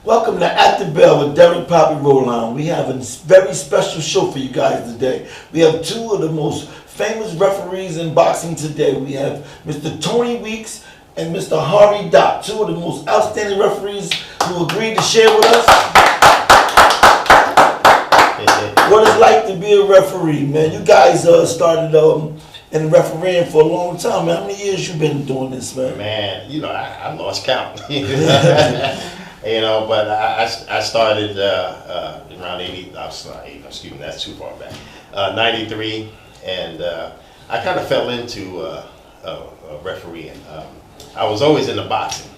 Welcome to At the Bell with Derek Poppy Roland. We have a very special show for you guys today. We have two of the most famous referees in boxing today. We have Mr. Tony Weeks and Mr. Harvey, two of the most outstanding referees who agreed to share with us what it's like to be a referee, man. You guys started in refereeing for a long time, man. How many years you been doing this, man? Man, I lost count. But I started around 80. Excuse me, that's too far back. 93, and I kind of fell into refereeing. I was always into boxing.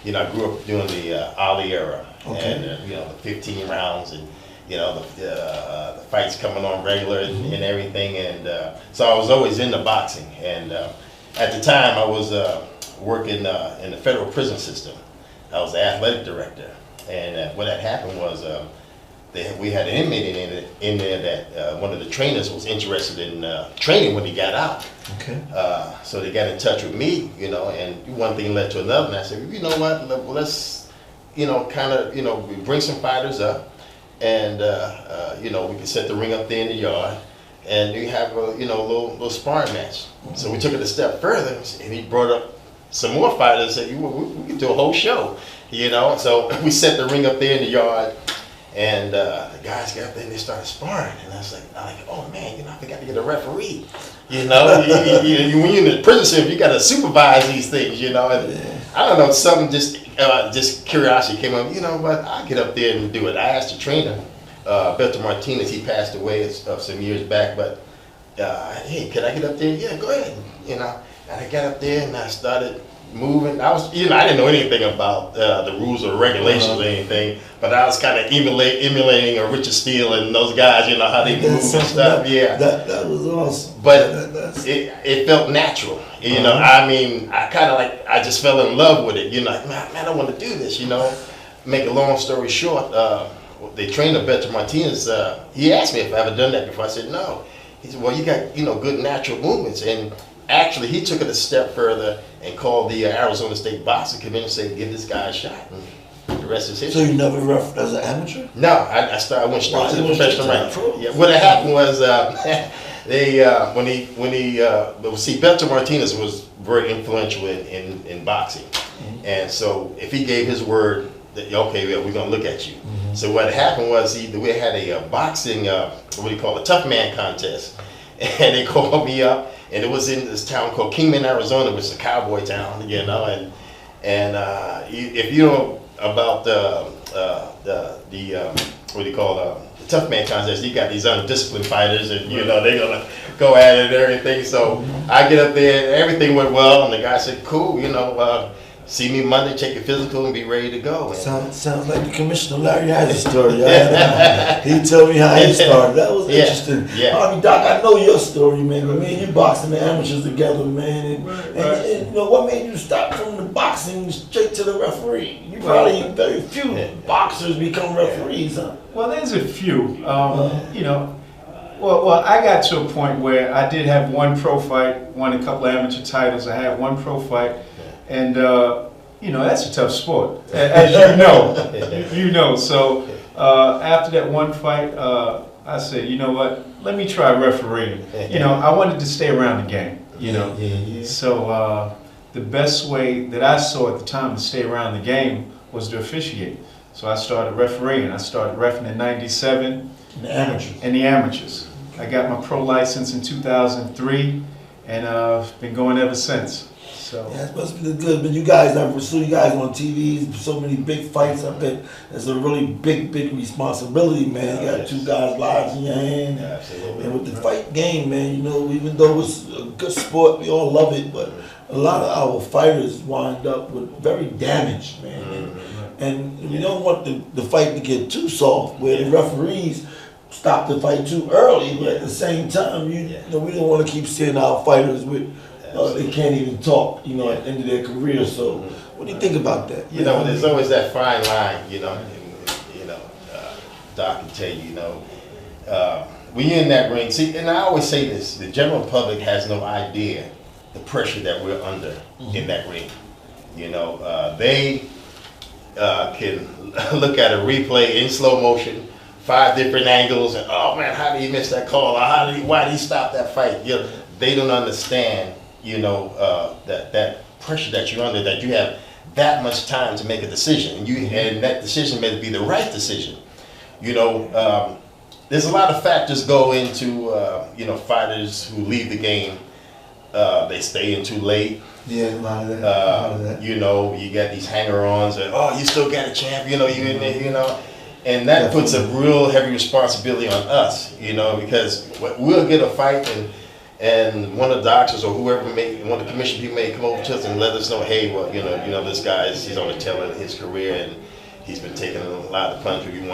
I grew up doing the Ali era, and the 15 rounds, and the fights coming on regular and everything, and so I was always into boxing. And at the time, I was working in the federal prison system. I was the athletic director, and what had happened was we had an inmate in there that one of the trainers was interested in training when he got out. Okay. So they got in touch with me, and one thing led to another, and I said, you know what, let's, we bring some fighters up, and we can set the ring up there in the yard, and we have a little sparring match. So we took it a step further, and he brought up some more fighters and said, we can do a whole show, So we set the ring up there in the yard, and the guys got up there and they started sparring, and I was like, oh man, I forgot to get a referee. When you're in the prison system, you got to supervise these things, and I don't know, something just curiosity came up. What? I'll get up there and do it. I asked the trainer, Beto Martinez. He passed away some years back, but hey, can I get up there? Yeah, go ahead. And I got up there and I started moving. I didn't know anything about the rules or regulations or anything, but I was kind of emulating a Richard Steele and those guys, how they move and stuff. That was awesome. But it felt natural. I just fell in love with it. Man, I want to do this. Make a long story short, the trainer, Beto Martinez, he asked me if I ever done that before. I said no. He said, well, you got good natural movements. And actually, he took it a step further and called the Arizona State Boxing Commission and said, give this guy a shot. And the rest is history. So you never refereed as an amateur? No, I went straight to the professional rank. Yeah, what had happened was Beto Martinez was very influential in boxing. Mm-hmm. And so if he gave his word that, okay, we're going to look at you. Mm-hmm. So what happened was we had a boxing, a tough man contest. And they called me up, and it was in this town called Kingman, Arizona, which is a cowboy town, and if you know about the tough man contest, you got these undisciplined fighters, and they're gonna go at it and everything. So I get up there, and everything went well, and the guy said, "Cool, see me Monday, check your physical, and be ready to go." Sounds like the Commissioner Larry has a story. He told me how he started. That was interesting. Yeah. Harvey, Doc, I know your story, man. Me and you boxing the amateurs together, man. And what made you stop from the boxing straight to the referee? You probably very few boxers become referees, huh? Well, there's a few. Well, I got to a point where I did have one pro fight, won a couple of amateur titles. I had one pro fight. And, that's a tough sport, as you know. So after that one fight, I said, you know what, let me try refereeing. I wanted to stay around the game, So the best way that I saw at the time to stay around the game was to officiate. So I started refereeing. I started reffing in '97. In the amateurs. I got my pro license in 2003, and I've been going ever since. So. Yeah, it must be good. But you guys, I saw you guys on TV, so many big fights. I bet it's a really big responsibility, man. You got two guys' lives in your hand. Absolutely. And with the fight game, man, even though it's a good sport, we all love it, but a lot of our fighters wind up with very damaged, man. And we don't want the fight to get too soft, where the referees stop the fight too early, but at the same time, we don't want to keep seeing our fighters with they can't even talk, at the end of their career. So, what do you think about that? There's always that fine line, Doc can tell you, when you're in that ring, see, and I always say this, the general public has no idea the pressure that we're under in that ring. can look at a replay in slow motion, 5 different angles, and oh man, how did he miss that call? Or why did he stop that fight? You know, they don't understand, you know, that pressure that you're under, that you have that much time to make a decision, and that decision may be the right decision. You know, there's a lot of factors go into you know, fighters who leave the game. They stay in too late. Yeah, a lot of that. You know, you got these hanger-ons, and oh, you still got a champ. You know, you in there. You know, and that puts a real heavy responsibility on us. You know, because we'll get a fight, and one of the doctors or whoever one of the commission people may come over to us and let us know, hey, well, you know, this guy he's on the tail end of his career, and he's been taking a lot of punishment. We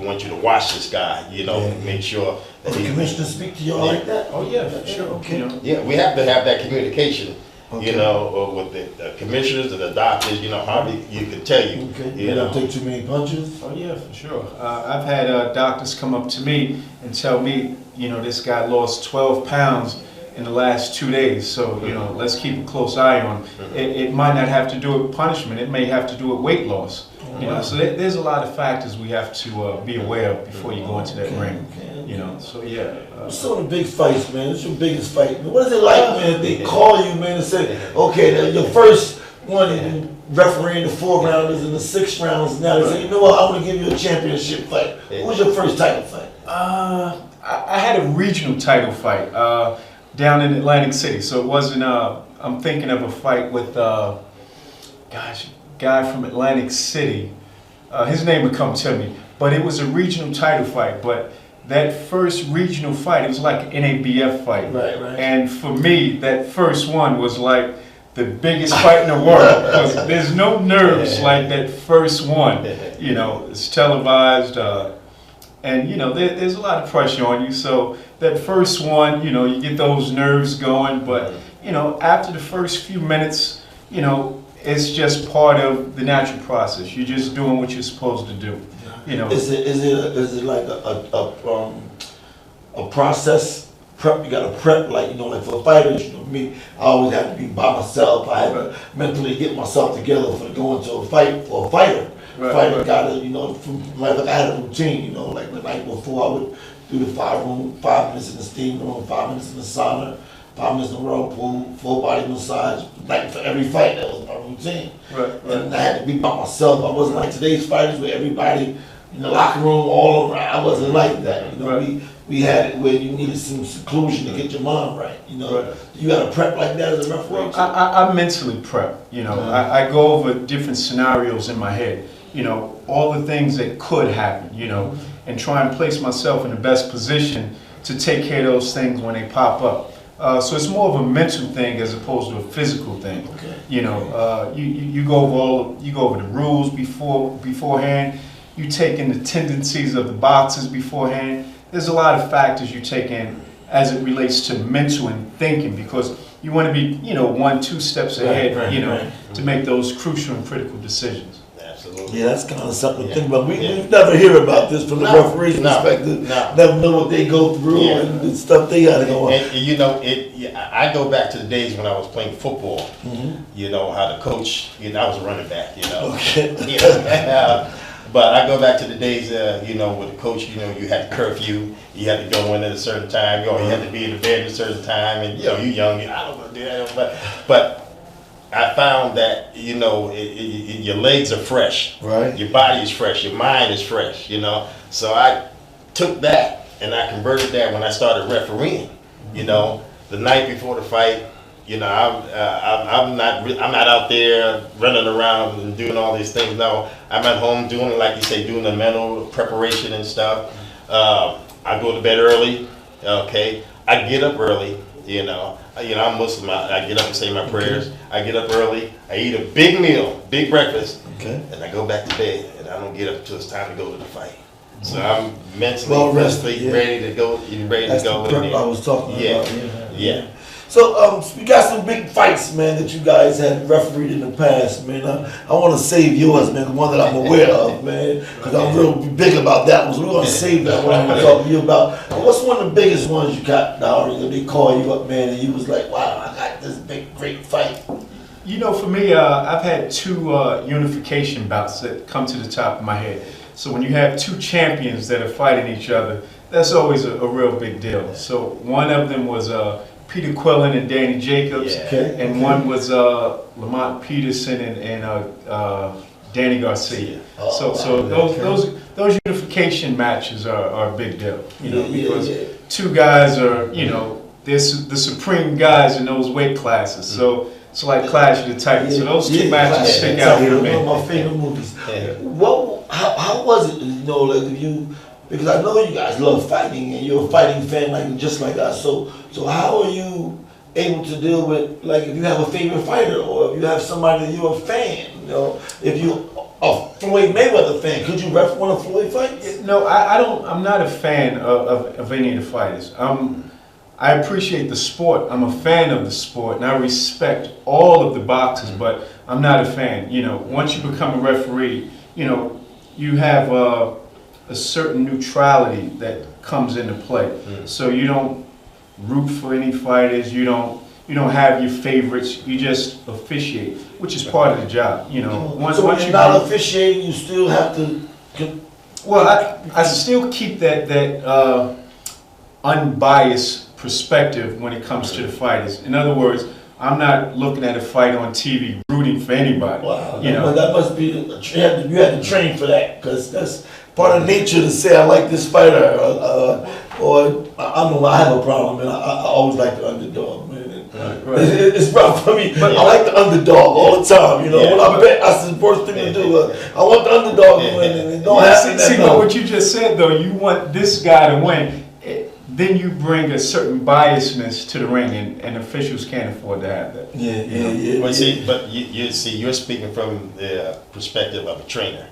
want you to watch this guy. You know, make sure that the commissioner speak to y'all like that. Oh yeah, sure. Okay. You know? Yeah, we have to have that communication. Okay. You know, with the commissioners and the doctors. You know, Harvey, you can tell you. Okay. You know, don't take too many punches. Oh yeah, for sure. I've had doctors come up to me and tell me, you know, this guy lost 12 pounds in the last 2 days, so you know, let's keep a close eye on it. It might not have to do with punishment, it may have to do with weight loss. You know, so there's a lot of factors we have to be aware of before you go into that ring. You know, so yeah. What's some of the big fights, man? What's your biggest fight, man? What is it like, man, if they call you, man, and say, okay, your first one, you refereeing the 4 rounders and the 6 rounds, now they say, you know what, I want to give you a championship fight. What was your first title fight? I had a regional title fight down in Atlantic City, so it wasn't, I'm thinking of a fight with, gosh, guy from Atlantic City. His name would come to me, but it was a regional title fight. But that first regional fight, it was like an NABF fight. Right. And for me, that first one was like the biggest fight in the world. Because there's no nerves like that first one. You know, it's televised, and you know, there's a lot of pressure on you. So that first one, you know, you get those nerves going. But you know, after the first few minutes, you know, it's just part of the natural process. You're just doing what you're supposed to do. You know. Is it like a process prep? You got to prep, like, you know, like for fighters. You know, me, I always have to be by myself. I have to mentally get myself together for going to a fight for a fighter. Fighter got to, you know, like I had a routine. You know, like the night before I would do the 5 minutes in the steam room, 5 minutes in the sauna, 5 minutes in the whirlpool, full body massage, like for every fight. That was my routine. And I had to be by myself. I wasn't like today's fighters where everybody in the locker room all around. I wasn't like that. You know, we had it where you needed some seclusion to get your mind right. You know, you got to prep like that as a referee. I mentally prep. You know, I go over different scenarios in my head. You know, all the things that could happen. You know, and try and place myself in the best position to take care of those things when they pop up. So it's more of a mental thing as opposed to a physical thing. You know, you go over the rules beforehand. You take in the tendencies of the boxers beforehand. There's a lot of factors you take in as it relates to mental and thinking, because you want to be, you know, 1-2 steps ahead, you know, to make those crucial and critical decisions. Absolutely. Yeah, that's kind of something to think about. We never hear about this from the referee's perspective. Never know what they go through and the stuff they got to go on. And you know, I go back to the days when I was playing football. You know, how the coach, you know, I was a running back, you know. You know, but I go back to the days, you know, with the coach, you know, you had curfew, you had to go in at a certain time, you had to be in the bed at a certain time, and, you know, you young, I don't want to do that, but I found that, you know, your legs are fresh, your body is fresh, your mind is fresh, you know, so I took that and I converted that when I started refereeing, you know, the night before the fight. You know, I'm not out there running around and doing all these things. No, I'm at home doing, like you say, doing the mental preparation and stuff. I go to bed early. Okay, I get up early. You know, I'm Muslim. I get up and say my prayers. I get up early. I eat a big meal, big breakfast, and I go back to bed. And I don't get up until it's time to go to the fight. So I'm mentally, physically ready to go. That's the prep I was talking about. Yeah. So we got some big fights, man, that you guys had refereed in the past, man. I want to save yours, man, the one that I'm aware of, man, because I'm real big about that one. So we're going to save that one. I'm going to talk to you about. But what's one of the biggest ones you got, Harvey, that they call you up, man, and you was like, wow, I got this big, great fight? You know, for me, I've had two unification bouts that come to the top of my head. So when you have two champions that are fighting each other, that's always a real big deal. So one of them was Peter Quillen and Danny Jacobs, and one was Lamont Peterson and Danny Garcia. So those unification matches are a big deal, you know, because two guys are, you know, they're the supreme guys in those weight classes. So it's like Clash of the Titans. So those two matches stick out for me. One of my favorite movies. How was it, you know, like if you, because I know you guys love fighting and you're a fighting fan like just like us. So how are you able to deal with, like, if you have a favorite fighter or if you have somebody that you're a fan, you know, if you a Floyd Mayweather fan, could you ref one of Floyd fights? No, I don't. I'm not a fan of any of the fighters. I appreciate the sport. I'm a fan of the sport, and I respect all of the boxers. But I'm not a fan. You know, once you become a referee, you know, you have a certain neutrality that comes into play. So you don't root for any fighters. You don't have your favorites. You just officiate, which is part of the job. You know, once when you're you not officiating, you still have to. Well, I still keep that unbiased perspective when it comes to the fighters. In other words, I'm not looking at a fight on TV rooting for anybody. Wow, you know, that must be you had to train for that, because that's part of nature to say I like this fighter, or I don't know. I have a problem, and I always like the underdog, man. Right. It's rough for me, but I like the underdog all the time. You know, when I bet, that's the first thing to do. I want the underdog to win, and it don't happen. See, but what you just said though, you want this guy to win. Then you bring a certain biasness to the ring, and officials can't afford to have that. But you're speaking from the perspective of a trainer,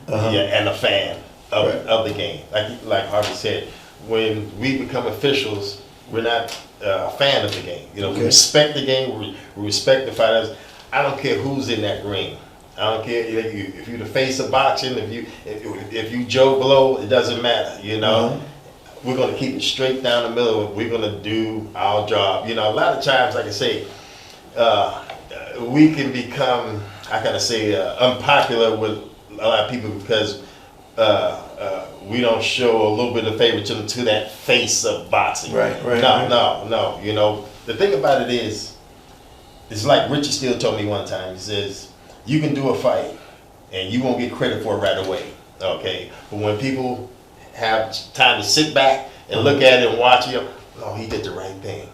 and a fan of the game. Like Harvey said, when we become officials, we're not a fan of the game. You know, we respect the game, we respect the fighters. I don't care who's in that ring. I don't care if you're the face of boxing, if you Joe Blow, it doesn't matter. You know. We're going to keep it straight down the middle. We're going to do our job. You know, a lot of times, like I say, we can become, I gotta say, unpopular with a lot of people because we don't show a little bit of favoritism to that face of boxing. Right. No. You know, the thing about it is, it's like Richard Steele told me one time. He says, you can do a fight and you won't get credit for it right away. Okay, but when people have time to sit back and look at it and watch it, oh, he did the right thing.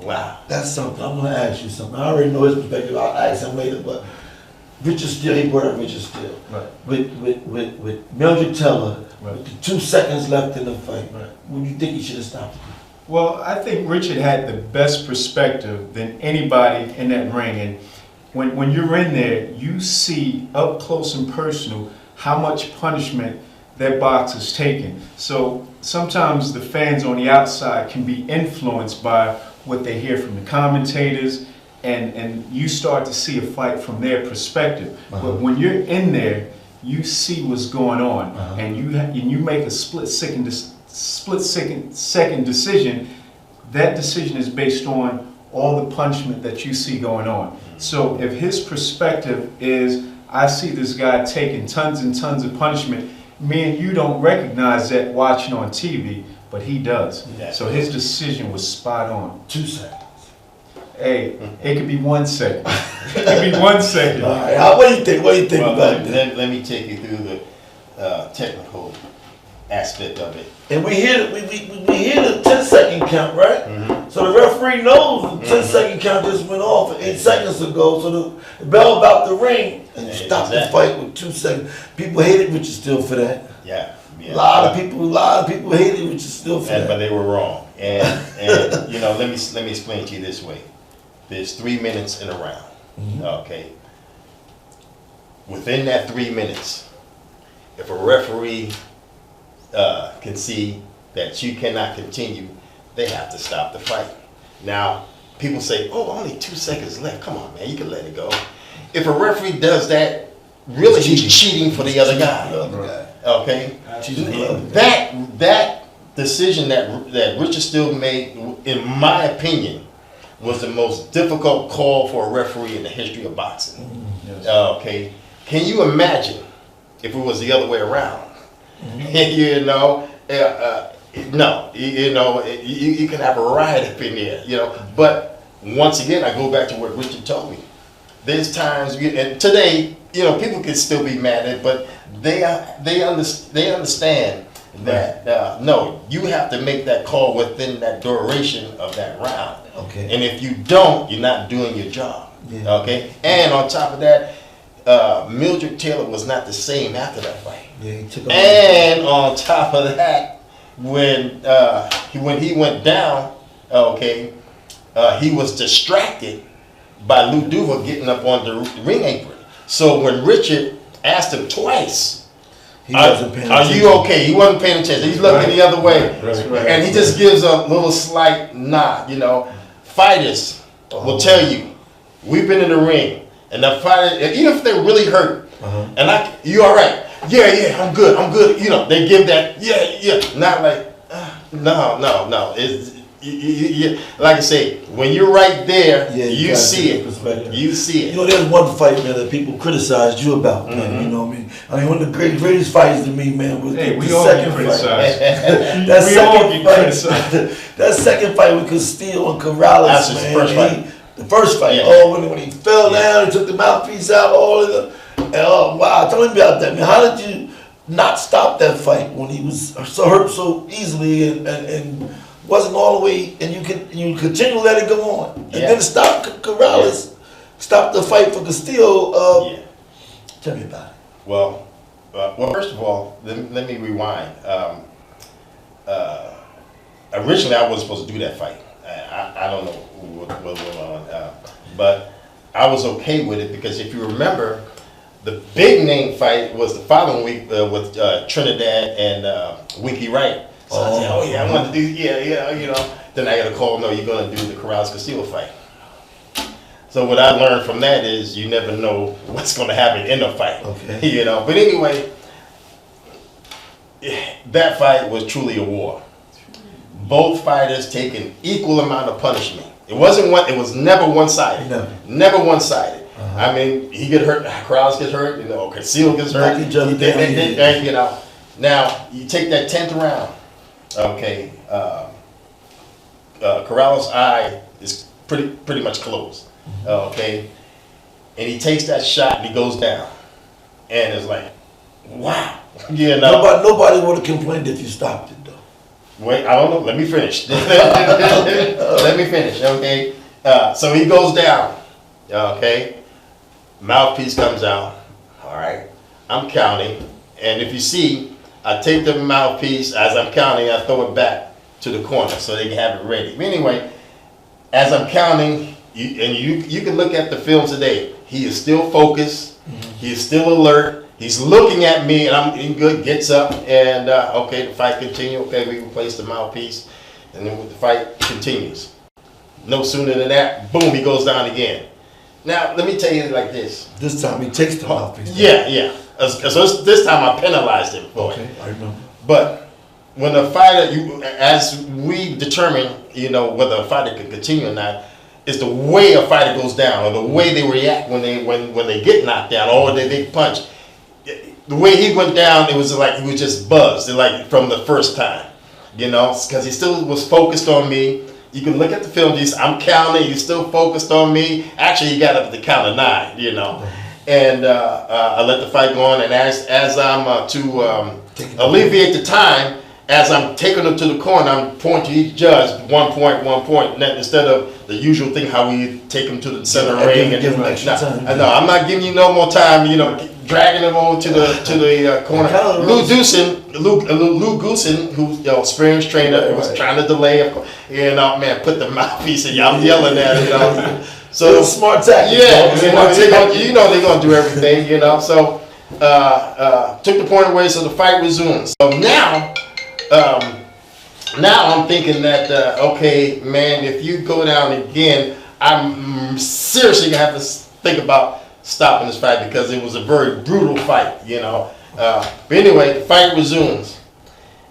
Wow. That's something. I'm going to ask you something. I already know his perspective. I'll ask him later, but Richard Steele, he brought up Richard Steele. Right. With Mildred Teller, with the 2 seconds left in the fight, when you think he should have stopped? Well, I think Richard had the best perspective than anybody in that ring. And when you're in there, you see up close and personal how much punishment that boxer's taking. So sometimes the fans on the outside can be influenced by what they hear from the commentators, and you start to see a fight from their perspective. But when you're in there, you see what's going on, and you make a split second decision. That decision is based on all the punishment that you see going on. So if his perspective is, I see this guy taking tons and tons of punishment, me and you don't recognize that watching on TV, but he does. So his decision was spot on. 2 seconds. Hey, it could be 1 second. It could be 1 second. All right. What do you think? What do you think about that? Let me take you through the technical aspect of it. And we hear the 10-second count, right? So the referee knows the 10-second count just went off 8 seconds ago. So the bell about the ring and you stop the fight with 2 seconds. People hated Richard Steele for that. Yeah. A lot of people hated Richard Steele for that. But they were wrong. And you know, let me explain to you this way. There's 3 minutes in a round. Okay. Within that 3 minutes, if a referee can see that you cannot continue, they have to stop the fight. Now, people say, oh, only 2 seconds left. Come on, man, you can let it go. If a referee does that, really he's cheating for the other guy. Okay? That decision that Richard Steele made, in my opinion, was the most difficult call for a referee in the history of boxing. Yes. Okay, can you imagine if it was the other way around? You know, no, you know, you can have a riot up in there, you know. But once again, I go back to what Richard told me. There's times, and today, you know, people can still be mad at it, but they understand that no, you have to make that call within that duration of that round. Okay. And if you don't, you're not doing your job. Yeah. Okay. And on top of that, Mildred Taylor was not the same after that fight. Yeah, he took And on top of that, when he went down, okay, he was distracted by Lou Duva getting up on the ring apron. So when Richard asked him twice, he wasn't paying are attention. you okay? He wasn't paying attention. He's looking the other way. Right. And he just gives a little slight nod, you know. Fighters will tell you, we've been in the ring, and the fighter, even if they're really hurt, and you all right? Yeah, I'm good. You know, they give that, yeah, not like, no. It's, like I say, when you're right there, you see it. You see it. You know, there's one fight, man, that people criticized you about, man. You know what I mean? One of the greatest fights to me, man, was Hey, the we all second get fight. criticized. That We all second get fight, criticized. that second fight with Castillo and Corrales, That's his man. first fight. The first fight. Yeah. Oh, when he fell down, he took the mouthpiece out, all of the. And, oh, wow. Tell me about that, man. How did you not stop that fight when he was so hurt so easily and wasn't all the way, and you continue to let it go on, and then stop Corrales, stop the fight for Castillo. Tell me about it. Well, first of all, let me rewind. Originally, I wasn't supposed to do that fight. I don't know what went on, but I was okay with it because if you remember, the big name fight was the following week with Trinidad and Winky Wright. So I said, I wanted to do, you know. Then I got a call, no, you're going to do the Corrales-Castillo fight. So what I learned from that is you never know what's going to happen in a fight. Okay. You know, but anyway, that fight was truly a war. Both fighters taking equal amount of punishment. It was never one-sided. Never one-sided. I mean, he get hurt, Corrales gets hurt, you know, Castillo gets hurt. Knock each other down. You know. Now, you take that 10th round. Okay, Corrales' eye is pretty much closed. Okay, and he takes that shot and he goes down, and it's like, wow, you know. Nobody would have complained if you stopped it, though. Wait, I don't know. Let me finish. Let me finish. Okay, so he goes down. Okay, mouthpiece comes out. All right, I'm counting, and if you see. I take the mouthpiece, as I'm counting, I throw it back to the corner so they can have it ready. But anyway, as I'm counting, you can look at the film today, he is still focused, he is still alert, he's looking at me, and I'm in good, gets up, and okay, the fight continues, okay, we replace the mouthpiece, and then the fight continues. No sooner than that, boom, he goes down again. Now, let me tell you like this. This time he takes the mouthpiece. Yeah. So this time I penalized him for it. Okay, I remember. But when a fighter, as we determine, you know, whether a fighter can continue or not, is the way a fighter goes down or the way they react when they get knocked down or they punch. The way he went down, it was like he was just buzzed, like from the first time, you know, because he still was focused on me. You can look at the film, I'm counting, he's still focused on me. Actually, he got up to the count of 9, you know. And I let the fight go on, and as I'm to alleviate the time, as I'm taking them to the corner, I'm pointing to each judge, 1 point, and instead of the usual thing how we take them to the center ring. Give them extra time. No, I'm not giving you no more time, you know, dragging them over to the corner. Lou Goosen, who's experienced trainer, was trying to delay, you know, man, put the mouthpiece in, I'm yelling at him, you know. So smart tactic. You know they're gonna do everything, you know. So took the point away, so the fight resumes. So now I'm thinking that okay, man, if you go down again, I'm seriously gonna have to think about stopping this fight because it was a very brutal fight, you know. But anyway, the fight resumes,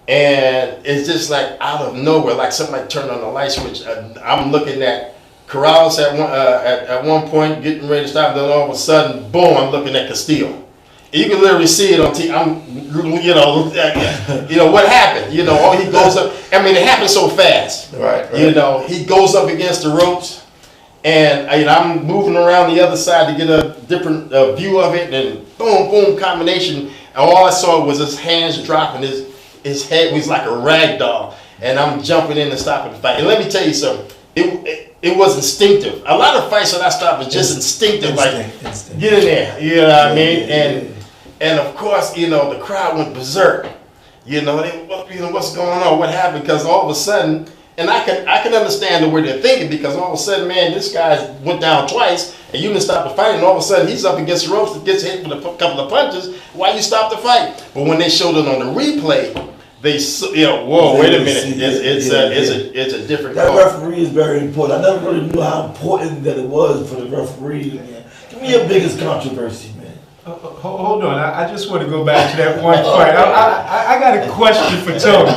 and it's just like out of nowhere, like somebody turned on the light switch. I'm looking at Corrales at one point getting ready to stop, then all of a sudden, boom! I'm looking at Castillo. You can literally see it on TV. What happened? He goes up. I mean, it happened so fast. Right. He goes up against the ropes, and I'm moving around the other side to get a different view of it, and boom, boom, combination. And all I saw was his hands dropping. His head was like a rag doll, and I'm jumping in and stopping the fight. And let me tell you something. It was instinctive. A lot of fights that I stopped was just instinctive. Instinct. Get in there. You know what I mean? And of course, the crowd went berserk. What's going on? What happened? Because all of a sudden, and I can understand the way they're thinking, because all of a sudden, man, this guy went down twice, and you didn't stop the fight, and all of a sudden he's up against the ropes, gets hit with a couple of punches. Why you stop the fight? But when they showed it on the replay, wait a minute, it's a different That call. referee is very important. I never really knew how important that it was for the referee. Man. Give me your biggest controversy, man. Hold on, I just want to go back to that one fight. I got a question for Tony.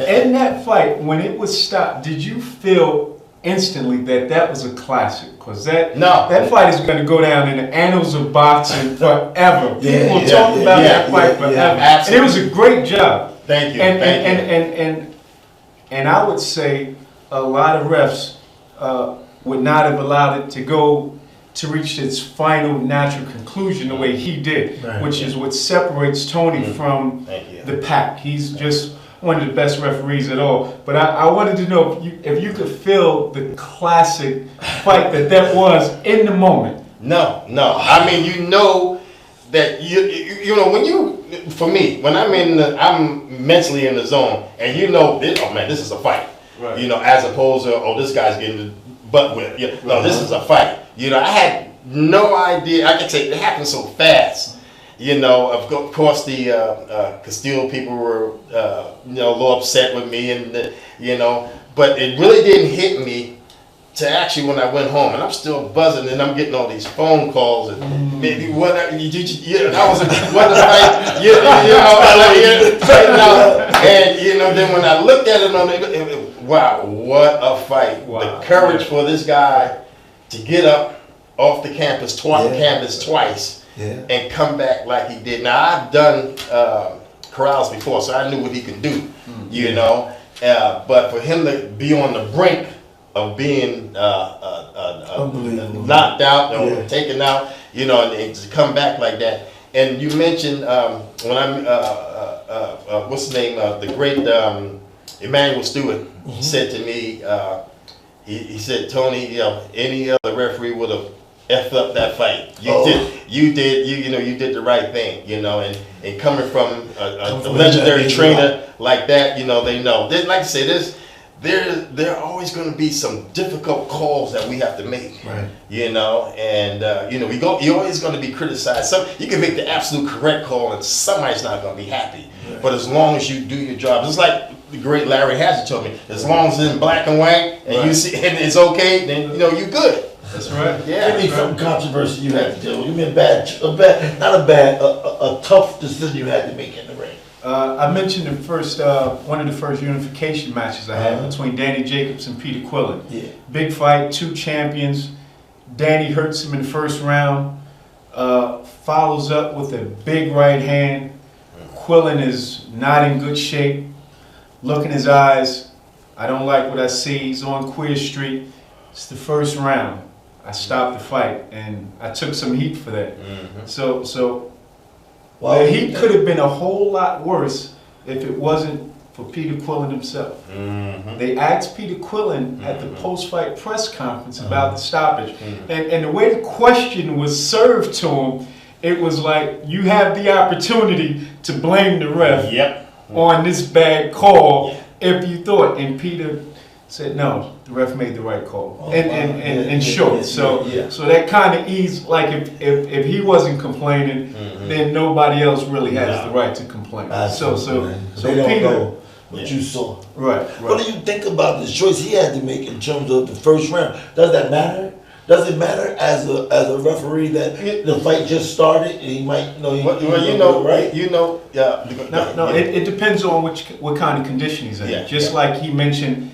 In that fight, when it was stopped, did you feel instantly that was a classic? Because that fight is going to go down in the annals of boxing forever. People will talk about that fight forever. And it was a great job. Thank you. And I would say a lot of refs would not have allowed it to go to reach its final natural conclusion the way he did, which is what separates Tony from the pack. He's just one of the best referees at all. But I wanted to know if you could feel the classic fight that was in the moment. No. I mean, that for me, when I'm mentally in the zone, and this is a fight. Right. As opposed to, this guy's getting the butt whipped. No, this is a fight. I had no idea. I could say it happened so fast. Of course, the Castillo people were, a little upset with me, and but it really didn't hit me to actually when I went home, and I'm still buzzing, and I'm getting all these phone calls, and maybe what I was and then when I looked at it wow, what a fight! Wow. The courage for this guy to get up off the canvas twice. Yeah. And come back like he did. Now I've done Corrales before, so I knew what he could do. But for him to be on the brink of being knocked out or taken out, and to come back like that. And you mentioned when I'm what's the name? The great Emmanuel Stewart said to me, he said, Tony, any other referee would have effed up that fight. You did the right thing, and coming from a legendary trainer like that, they know. Like I say, there are always going to be some difficult calls that we have to make, right? You're always going to be criticized. You can make the absolute correct call, and somebody's not going to be happy. Right. But as long as you do your job, it's like the great Larry Hazard told me, as long as it's in black and white, and you see, and it's okay, then you're good. That's right. Yeah. Give me some controversy you had to deal with. Give me a tough decision you had to make in the ring. I mentioned one of the first unification matches I had between Danny Jacobs and Peter Quillen. Yeah. Big fight, 2 champions. Danny hurts him in the first round, follows up with a big right hand. Quillen is not in good shape. Look in his eyes. I don't like what I see. He's on Queer Street. It's the first round. I stopped the fight, and I took some heat for that. So the heat could have been a whole lot worse if it wasn't for Peter Quillen himself. They asked Peter Quillen at the post-fight press conference about the stoppage, and the way the question was served to him, it was like, you have the opportunity to blame the ref on this bad call if you thought, and Peter said, no, the ref made the right call. In short. So that kind of eased, like if he wasn't complaining, then nobody else really has the right to complain. So they don't know what you saw. Right. What do you think about this choice he had to make in terms of the first round? Does that matter? Does it matter as a referee that the fight just started and he might right? It depends on what kind of condition he's in. Like he mentioned,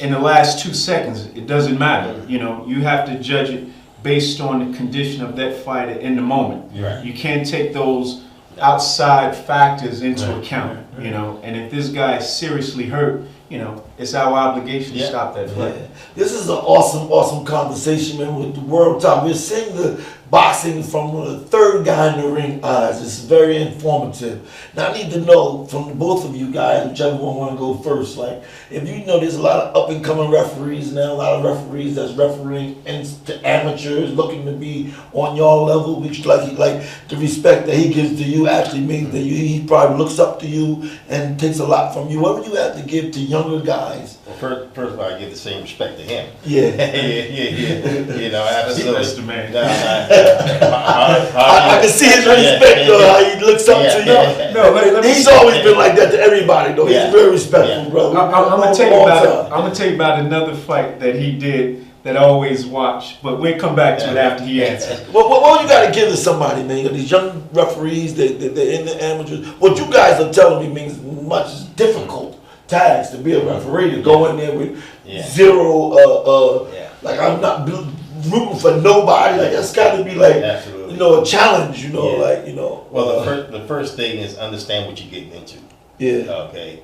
in the last 2 seconds, it doesn't matter. You know, you have to judge it based on the condition of that fighter in the moment. Right. You can't take those outside factors into account, you know, and if this guy is seriously hurt, you know, it's our obligation to stop that fight. Yeah. This is an awesome conversation, man, with the world top. We're seeing the boxing from the third guy in the ring eyes. It's very informative. Now I need to know from both of you guys, whichever one want to go first, like, if you know there's a lot of up and coming referees now, a lot of referees that's refereeing into amateurs looking to be on your level, which like the respect that he gives to you actually means that he probably looks up to you and takes a lot from you. What would you have to give to younger guys? Well, first of all, I give the same respect to him. Yeah. yeah. You know, absolutely. That's the man. I can see his respect, though, how he looks up to you. No, he's always been like that to everybody, though. He's very respectful, brother. I'm gonna tell you about another fight that he did that I always watch, but we'll come back to it after he answers. What you got to give to somebody, man? You know, these young referees, they're in the amateurs. What you guys are telling me means much difficult task to be a referee, to go in there with zero, like I'm not rooting for nobody. Like that's got to be like, you know, a challenge. You know, like, you know. Well, the first thing is understand what you're getting into. Yeah. Okay.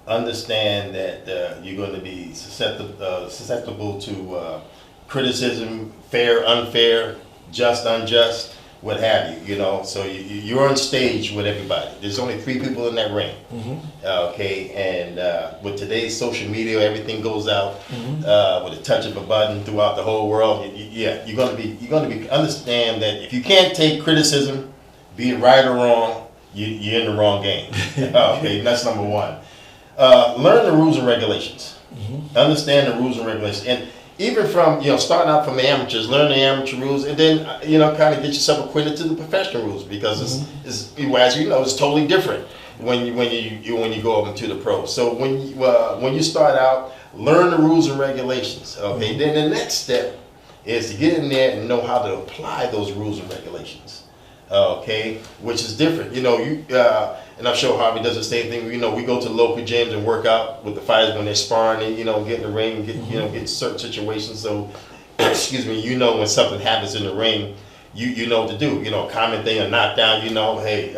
Understand that you're going to be susceptible to criticism, fair, unfair, just, unjust, what have you. You know, so you're on stage with everybody. There's only 3 people in that ring. Okay, and with today's social media, everything goes out with a touch of a button throughout the whole world. You're going to be understand that if you can't take criticism, be it right or wrong, you're in the wrong game. Okay, that's number one. Learn the rules and regulations. Understand the rules and regulations, and even from starting out from the amateurs, learn the amateur rules, and then kind of get yourself acquainted to the professional rules, because it's as you know, it's totally different when you go up into the pros. So when you start out, learn the rules and regulations. Okay, then the next step is to get in there and know how to apply those rules and regulations. Okay, which is different. And I'm sure Harvey does the same thing. We go to local gyms and work out with the fighters when they're sparring, and get in the ring, and get in certain situations. So, excuse me, when something happens in the ring, you know what to do. A common thing, a knockdown. Hey,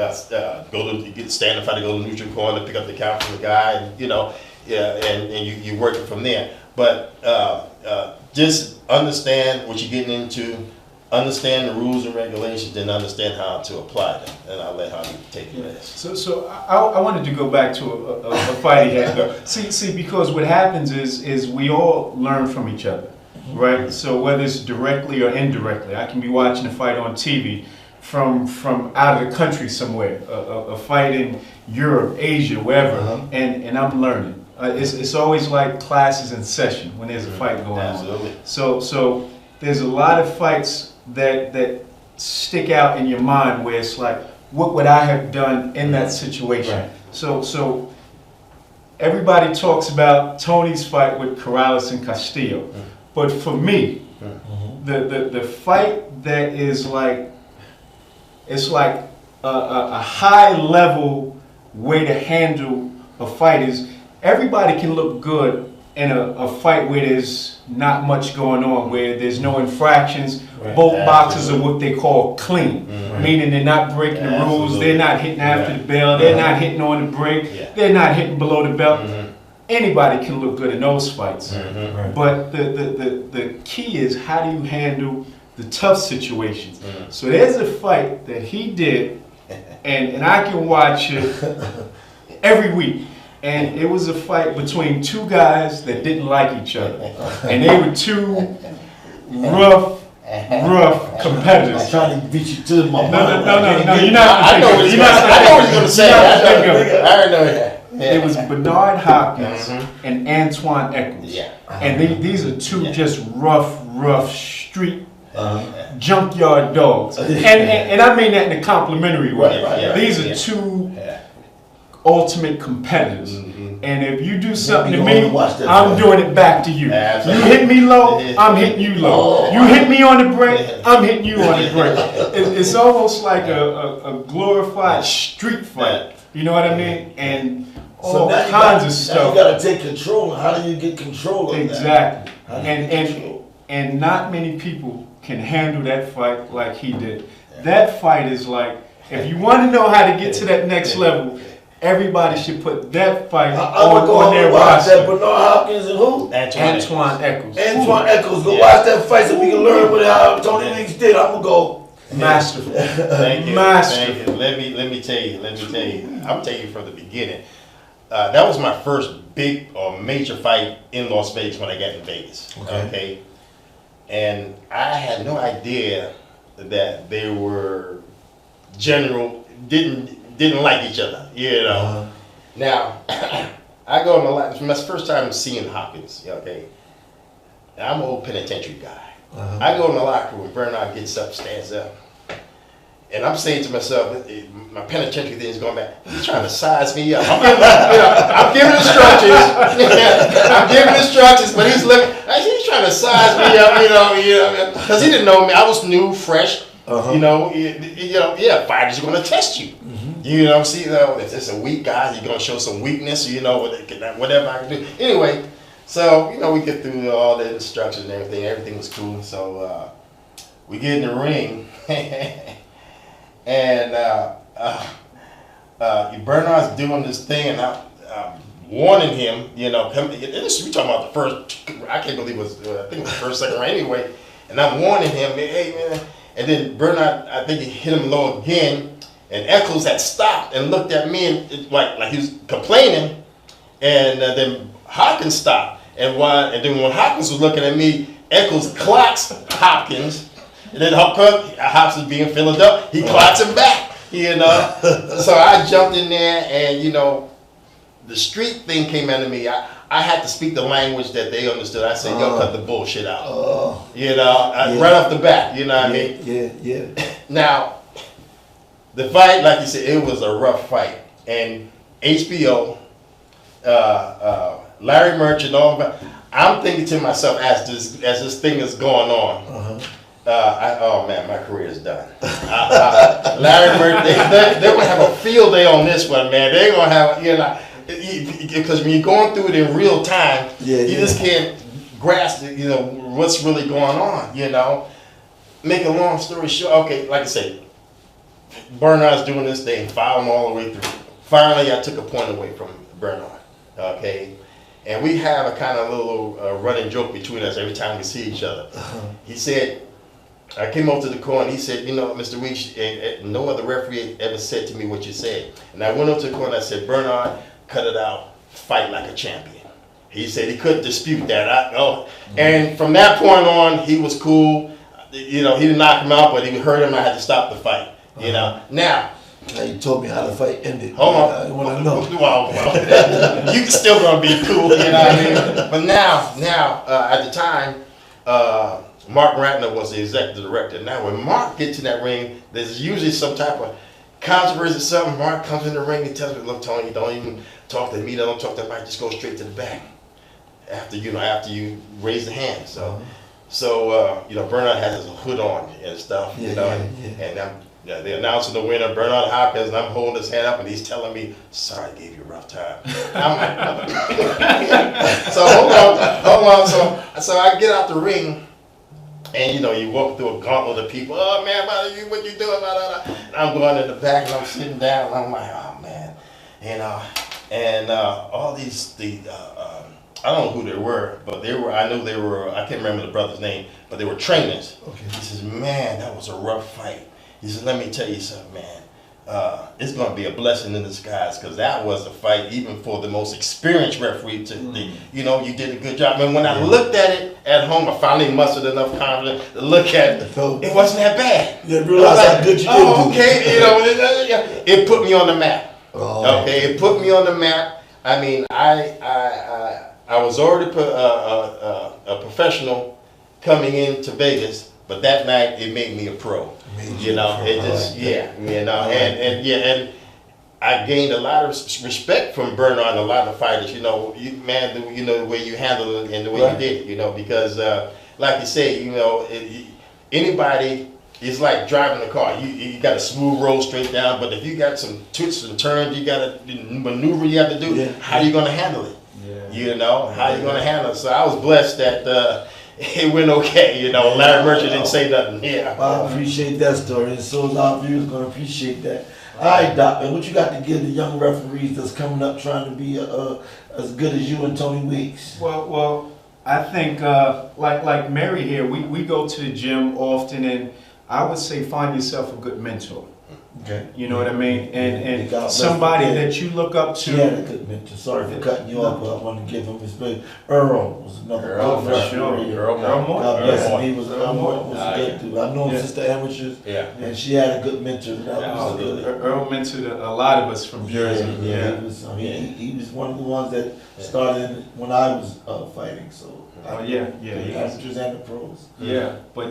stand and fight to go to the neutral corner, pick up the count from the guy, and you work it from there. But just understand what you're getting into. Understand the rules and regulations, then understand how to apply them. And I'll let Harvey take it next. So I wanted to go back to a fight he had. See, because what happens is we all learn from each other, right? So whether it's directly or indirectly, I can be watching a fight on TV from out of the country somewhere, a fight in Europe, Asia, wherever, and I'm learning. It's always like classes in session when there's a fight going on. So there's a lot of fights that stick out in your mind where it's like, what would I have done in that situation? Right. So everybody talks about Tony's fight with Corrales and Castillo, but for me, the fight that is like, it's like a high level way to handle a fight is everybody can look good in a fight where there's not much going on, where there's no infractions. Right. Both boxers are what they call clean, meaning they're not breaking the rules, they're not hitting after the bell, they're not hitting on the break, they're not hitting below the belt. Anybody can look good in those fights. But the key is, how do you handle the tough situations? So there's a fight that he did, and I can watch it every week. And it was a fight between 2 guys that didn't like each other. And they were 2 rough competitors. I'm trying to beat you to my mind. No, you're not. I know what he's going to say. I already know that. It was Bernard Hopkins and Antoine Eccles. And these are 2 just rough street junkyard dogs. And I mean that in a complimentary way. These are 2 ultimate competitors. And if you do something to me, I'm doing it back to you. You hit me low, I'm hitting you low. You hit me on the break, I'm hitting you on the break. It's almost like a glorified street fight. You know what I mean? And all now kinds of Now stuff. you got to take control. How do you get control of Exactly. that? How do you get control? And not many people can handle that fight like he did. That fight is like, if you want to know how to get to that next level, everybody should put that fight on their roster. Bernard Hopkins and who? Antoine Eccles. Antoine Eccles. Go watch that fight so we can learn what how Tony Weeks did. I'm gonna go. Masterful. Thank you. Masterful. Thank you. Let me tell you. I'm telling you from the beginning. That was my first big or major fight in Las Vegas when I got in Vegas. Okay. And I had no idea that they were didn't like each other. You know. Now I go in the lot. It's my first time seeing Hopkins. Okay. I'm an old penitentiary guy. I go in the locker room. Bernard gets up, stands up. And I'm saying to myself, my penitentiary thing is going back. He's trying to size me up. I'm giving instructions. I'm giving instructions, but he's looking. He's trying to size me up. Because he didn't know me. I was new, fresh. Fighters are going to test you. You know what I'm saying? If it's a weak guy, you're going to show some weakness. Whatever I can do. Anyway, so we get through all the instructions and everything. Everything was cool. So we get in the ring. And Bernard's doing this thing, and I'm warning him. We talking about the first. I can't believe it was. I think it was the first, second round anyway. And I'm warning him, hey man. And then Bernard, I think he hit him low again. And Eccles had stopped and looked at me and like he was complaining. And then Hopkins stopped. And then when Hopkins was looking at me, Eccles clocks Hopkins. And then Hopkins being Philadelphia, he clocks him back, So I jumped in there, and the street thing came out of me. I had to speak the language that they understood. I said, "Yo, cut the bullshit out." Right off the bat. You know what I mean? Yeah. Now, the fight, like you said, it was a rough fight, and HBO, Larry Merchant, all of that. I'm thinking to myself as this thing is going on. Oh man, my career is done. Larry Bird, they're going to have a field day on this one, man. They're going to have, because when you're going through it in real time, you just can't grasp, what's really going on, Make a long story short, okay, like I say, Bernard's doing this thing, following all the way through. Finally, I took a point away from Bernard, okay? And we have a kind of little running joke between us every time we see each other. He said, I came over to the corner and he said, Mr. Weeks, no other referee ever said to me what you said. And I went over to the corner and I said, Bernard, cut it out, fight like a champion. He said he couldn't dispute that. And from that point on, he was cool. He didn't knock him out, but he hurt him. I had to stop the fight. Now you told me how the fight ended. Hold on. I want to know. Well, you still gonna be cool, what I mean? But now, at the time, Mark Ratner was the executive director. Now, when Mark gets in that ring, there's usually some type of controversy or something. Mark comes in the ring and tells me, "Look, Tony, don't even talk to me. Don't talk to Mike. Just go straight to the back after you raise the hand." So Bernard has his hood on and stuff. And they're announcing the winner, Bernard Hopkins, and I'm holding his hand up, and he's telling me, "Sorry, I gave you a rough time." I'm like, so hold on. So I get out the ring. And you walk through a gauntlet of people. Oh man, what you doing? And I'm going in the back and I'm sitting down and I'm like, oh man, and all these I don't know who they were, but I knew they were. I can't remember the brother's name, but they were trainers. Okay. He says, man, that was a rough fight. He says, let me tell you something, man. It's going to be a blessing in disguise because that was a fight even for the most experienced referee. You did a good job. And when I looked at it at home, I finally mustered enough confidence to look at it. It wasn't that bad. You realize how good you did. Oh, okay. It put me on the map. Okay, it put me on the map. I mean, I was already a professional coming into Vegas, but that night it made me a pro. And I gained a lot of respect from Bernard and a lot of fighters. The way you handled it and the way you did it. Because like you say, anybody it's like driving a car. You got a smooth road straight down, but if you got some twists and turns, you got a maneuver you have to do. Yeah. How are you gonna handle it? Yeah. You know, how are you gonna handle it? So I was blessed that it went okay. You know, Larry Merchant didn't say nothing. Yeah. Well, I appreciate that story, and so is our viewers gonna appreciate that. All right, Doc, and what you got to give the young referees that's coming up trying to be as good as you and Tony Weeks? Well, I think like Mary here, we go to the gym often, and I would say find yourself a good mentor. Okay. You know what I mean? And God bless somebody him. that you look up She had a to. good mentor. Sorry for cutting you off, but I want to give him respect. Earl was another Earl, good for sure. referee. Earl Moore. God bless Earl him. He was, Earl Moore was a good dude. I know him Yeah. since the amateurs, Yeah. and she had a good mentor. That was good. Earl mentored a lot of us from Jersey. Yeah. He was one of the ones that started when I was fighting. So. Oh yeah. The amateurs and the pros. Yeah, but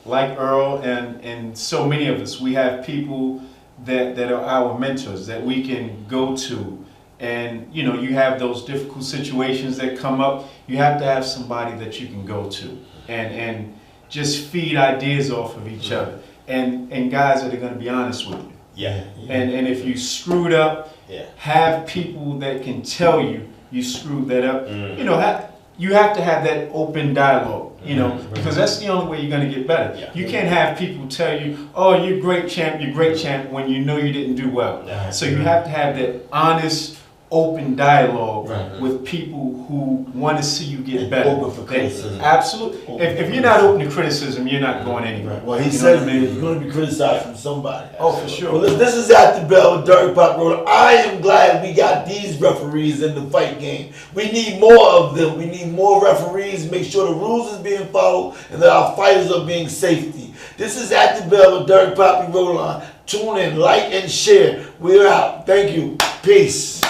like Earl and so many of us, we have people that are our mentors that we can go to, and you know, you have those difficult situations that come up. You have to have somebody that you can go to and just feed ideas off of each other, and guys that are going to be honest with you. Yeah. And if you screwed up, have people that can tell you screwed that up. You know, you have to have that open dialogue, you know, because that's the only way you're going to get better. Yeah. You can't have people tell you, oh, you're great champ, when you know you didn't do well. Yeah. So you have to have that honest, open dialogue Right. with people who want to see you get And better. open for criticism. Absolutely. Open If for you're not open to criticism, you're not going anywhere. Right. Well, he You know said what I mean? you're going to be criticized from somebody. Oh, for sure. Well, this is At the Bell with Dirk Pop Road. I am glad we got these referees in the fight game. We need more of them. We need more referees. Make sure the rules is being followed and that our fighters are being safety. This is At the Bell with Dirk Poppy Roland. Tune in, like, and share. We're out. Thank you. Peace.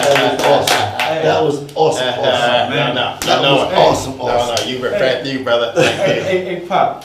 That was awesome. No, That was awesome. No, you were back to you, brother. Hey, Pop.